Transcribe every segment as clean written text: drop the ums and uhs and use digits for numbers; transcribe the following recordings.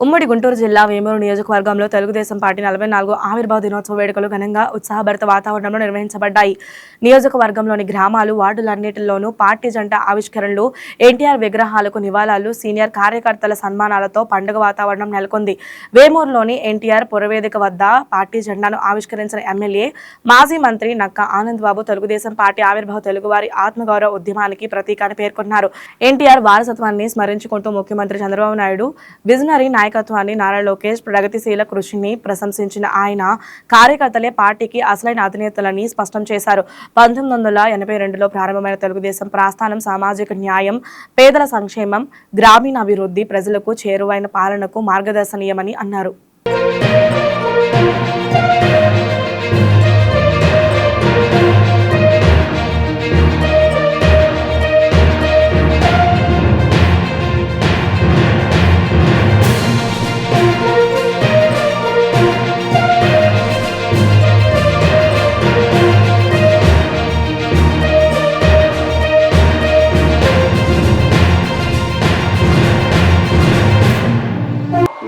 ఉమ్మడి గుంటూరు జిల్లా వేమూరు నియోజకవర్గంలో తెలుగుదేశం పార్టీ 44వ ఆవిర్భావ దినోత్సవ వేడుకలు ఘనంగా ఉత్సాహభరిత వాతావరణంలో నిర్వహించబడ్డాయి. నియోజకవర్గంలోని గ్రామాలు, వార్డులన్నింటిలోనూ పార్టీ జెండా ఆవిష్కరణలు, ఎన్టీఆర్ విగ్రహాలకు నివాళులు, సీనియర్ కార్యకర్తల సన్మానాలతో పండుగ వాతావరణం నెలకొంది. వేమూరులోని ఎన్టీఆర్ పురవేదిక వద్ద పార్టీ జెండాను ఆవిష్కరించిన ఎమ్మెల్యే, మాజీ మంత్రి నక్కా ఆనంద్ బాబు తెలుగుదేశం పార్టీ ఆవిర్భావ తెలుగువారి ఆత్మగౌరవ ఉద్యమానికి ప్రతీక అని పేర్కొన్నారు. ఎన్టీఆర్ వారసత్వాన్ని స్మరించుకుంటూ ముఖ్యమంత్రి చంద్రబాబు నాయుడు విజనరీ నాయకత్వాన్ని, నారా లోకేష్ ప్రగతిశీల కృషిని ప్రశంసించిన ఆయన కార్యకర్తలే పార్టీకి అసలైన అధినేతలని స్పష్టం చేశారు. 1982లో ప్రారంభమైన తెలుగుదేశం ప్రస్థానం సామాజిక న్యాయం, పేదల సంక్షేమం, గ్రామీణాభివృద్ధి, ప్రజలకు చేరువైన పాలనకు మార్గదర్శనీయమని అన్నారు.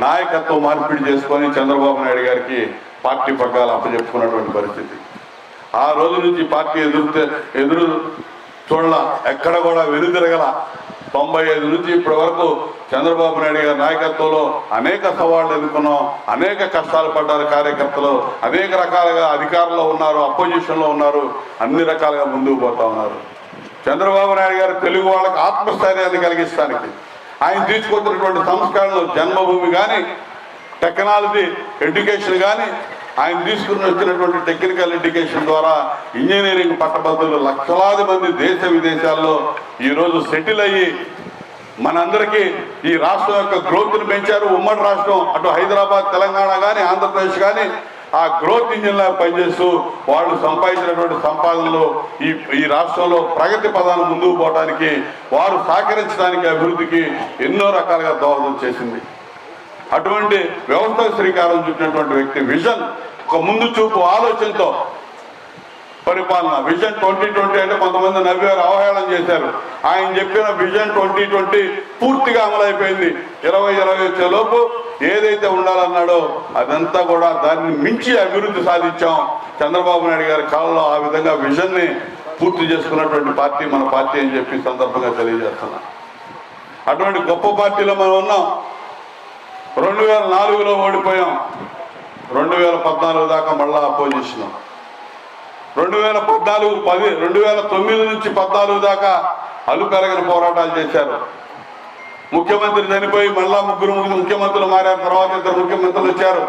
నాయకత్వం మార్పిడి చేసుకొని చంద్రబాబు నాయుడు గారికి పార్టీ పగ్గాలు అప్పచెప్పుకున్నటువంటి పరిస్థితి. ఆ రోజు నుంచి పార్టీ ఎదురు చూడాల, ఎక్కడ కూడా వెనుదిరగల. 95 నుంచి ఇప్పటి వరకు చంద్రబాబు నాయుడు గారి నాయకత్వంలో అనేక సవాళ్లు ఎదుర్కొన్నాం, అనేక కష్టాలు పడ్డారు కార్యకర్తలు, అనేక రకాలుగా అధికారంలో ఉన్నారు, అపోజిషన్లో ఉన్నారు, అన్ని రకాలుగా ముందుకు పోతా ఉన్నారు. చంద్రబాబు నాయుడు గారు తెలుగు వాళ్ళకి ఆత్మస్థైర్యాన్ని కలిగించడానికి ఆయన తీసుకొచ్చినటువంటి సంస్కరణలు, జన్మభూమి కానీ, టెక్నాలజీ ఎడ్యుకేషన్ కానీ, ఆయన తీసుకుని వచ్చినటువంటి టెక్నికల్ ఎడ్యుకేషన్ ద్వారా ఇంజనీరింగ్ పట్టభద్రులు లక్షలాది మంది దేశ విదేశాల్లో ఈరోజు సెటిల్ అయ్యి మనందరికీ ఈ రాష్ట్రం యొక్క గ్రోత్ని పెంచారు. ఉమ్మడి రాష్ట్రం అటు హైదరాబాద్, తెలంగాణ కానీ, ఆంధ్రప్రదేశ్ కానీ ఆ గ్రోత్ ఇంజిన్లా పనిచేస్తూ వాళ్ళు సంపాదించినటువంటి సంపాదనలు ఈ రాష్ట్రంలో ప్రగతి పదాన్ని ముందుకు పోవడానికి, వారు సహకరించడానికి, అభివృద్ధికి ఎన్నో రకాలుగా దోహదం చేసింది. అటువంటి వ్యవస్థకు శ్రీకారం చుట్టినటువంటి వ్యక్తి, విజన్, ఒక ముందు చూపు ఆలోచనతో పరిపాలన. విజన్ 2020 అంటే కొంతమంది నవ్వారు, అవహేళన చేశారు. ఆయన చెప్పిన విజన్ 2020 పూర్తిగా అమలైపోయింది. 2020 వచ్చేలోపు ఏదైతే ఉండాలన్నాడో అదంతా కూడా దాన్ని మించి అభివృద్ధి సాధించాం. చంద్రబాబు నాయుడు గారి కాలంలో ఆ విధంగా విజన్ని పూర్తి చేసుకున్నటువంటి పార్టీ మన పార్టీ అని చెప్పి సందర్భంగా తెలియజేస్తున్నా. అటువంటి గొప్ప పార్టీలో మనం ఉన్నాం. 2004లో ఓడిపోయాం, 2014 దాకా మళ్ళా అపోజిషన్, 2009 నుంచి 14 దాకా అలుపెరగని పోరాటాలు చేశారు. ముఖ్యమంత్రి చనిపోయి మళ్ళా ముగ్గురు ముఖ్యమంత్రులు మారారు, తర్వాత 2 ముఖ్యమంత్రులు వచ్చారు.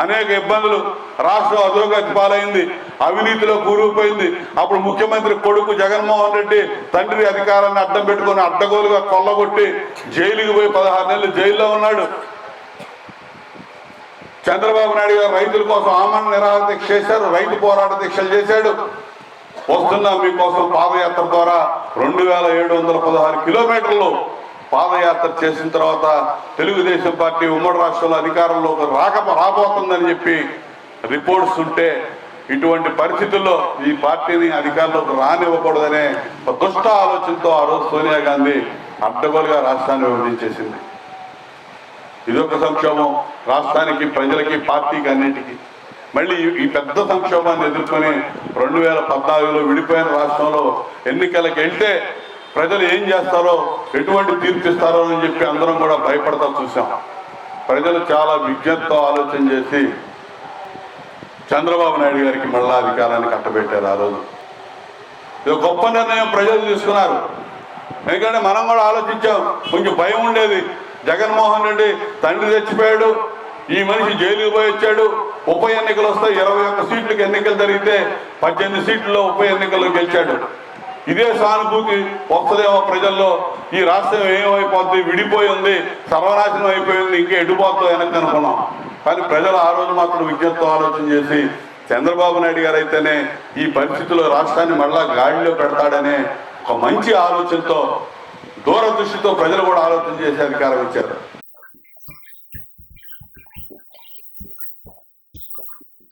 అనేక ఇబ్బందులు, రాష్ట్రం అధోగతి పాలైంది, అవినీతిలో కూరుకుపోయింది. అప్పుడు ముఖ్యమంత్రి కొడుకు జగన్మోహన్ రెడ్డి తండ్రి అధికారాన్ని అడ్డం పెట్టుకుని అడ్డగోలుగా కొల్లగొట్టి జైలుకి పోయి 16 నెలలు జైల్లో ఉన్నాడు. చంద్రబాబు నాయుడు గారు రైతుల కోసం ఆమరణ నిరాహార దీక్ష చేశారు, రైతు పోరాట దీక్షలు చేశాడు. వస్తున్నా మీకోసం పాదయాత్ర ద్వారా 2716 కిలోమీటర్లు పాదయాత్ర చేసిన తర్వాత తెలుగుదేశం పార్టీ ఉమ్మడి రాష్ట్రంలో అధికారంలోకి రాబోతుందని చెప్పి రిపోర్ట్స్ ఉంటే, ఇటువంటి పరిస్థితుల్లో ఈ పార్టీని అధికారంలోకి రానివ్వకూడదనే ఒక దుష్ట ఆలోచనతో ఆ రోజు సోనియా గాంధీ అడ్డగోలుగా రాష్ట్రాన్ని విభజించేసింది. ఇదొక సంక్షోభం రాష్ట్రానికి, ప్రజలకి, పార్టీకి, అన్నింటికి. మళ్ళీ ఈ పెద్ద సంక్షోభాన్ని ఎదుర్కొని 2014లో విడిపోయిన రాష్ట్రంలో ఎన్నికలకు వెళ్తే ప్రజలు ఏం చేస్తారో, ఎటువంటి తీర్పిస్తారో అని చెప్పి అందరం కూడా భయపడతా చూసాం. ప్రజలు చాలా విజ్ఞతతో ఆలోచన చేసి చంద్రబాబు నాయుడు గారికి మళ్ళా అధికారాన్ని కట్టబెట్టారు. ఆ రోజు ఇది గొప్ప నిర్ణయం ప్రజలు తీసుకున్నారు. ఎందుకంటే మనం కూడా ఆలోచించాం, కొంచెం భయం ఉండేది. జగన్మోహన్ రెడ్డి తండ్రి చచ్చిపోయాడు, ఈ మనిషి జైలుకి పోయి వచ్చాడు, ఉప ఎన్నికలు వస్తాయి, 21 సీట్లకు ఎన్నికలు జరిగితే 18 సీట్లలో ఉప ఎన్నికల్లో గెలిచాడు. ఇదే సానుభూతి వస్తుందేమో ప్రజల్లో, ఈ రాష్ట్రం ఏమైపోద్ది, విడిపోయి ఉంది, సర్వనాశనం అయిపోయింది, ఇంకా ఎటుపోతుందో వెనక్కి అనుకున్నాం. కానీ ప్రజలు ఆ రోజు మాత్రం విజ్ఞతతో ఆలోచన చేసి చంద్రబాబు నాయుడు గారు అయితేనే ఈ పరిస్థితుల్లో రాష్ట్రాన్ని మళ్ళా గాడిలో పెడతాడనే ఒక మంచి ఆలోచనతో, దూరదృష్టితో ప్రజలు కూడా ఆలోచన చేసి అధికారం ఇచ్చారు.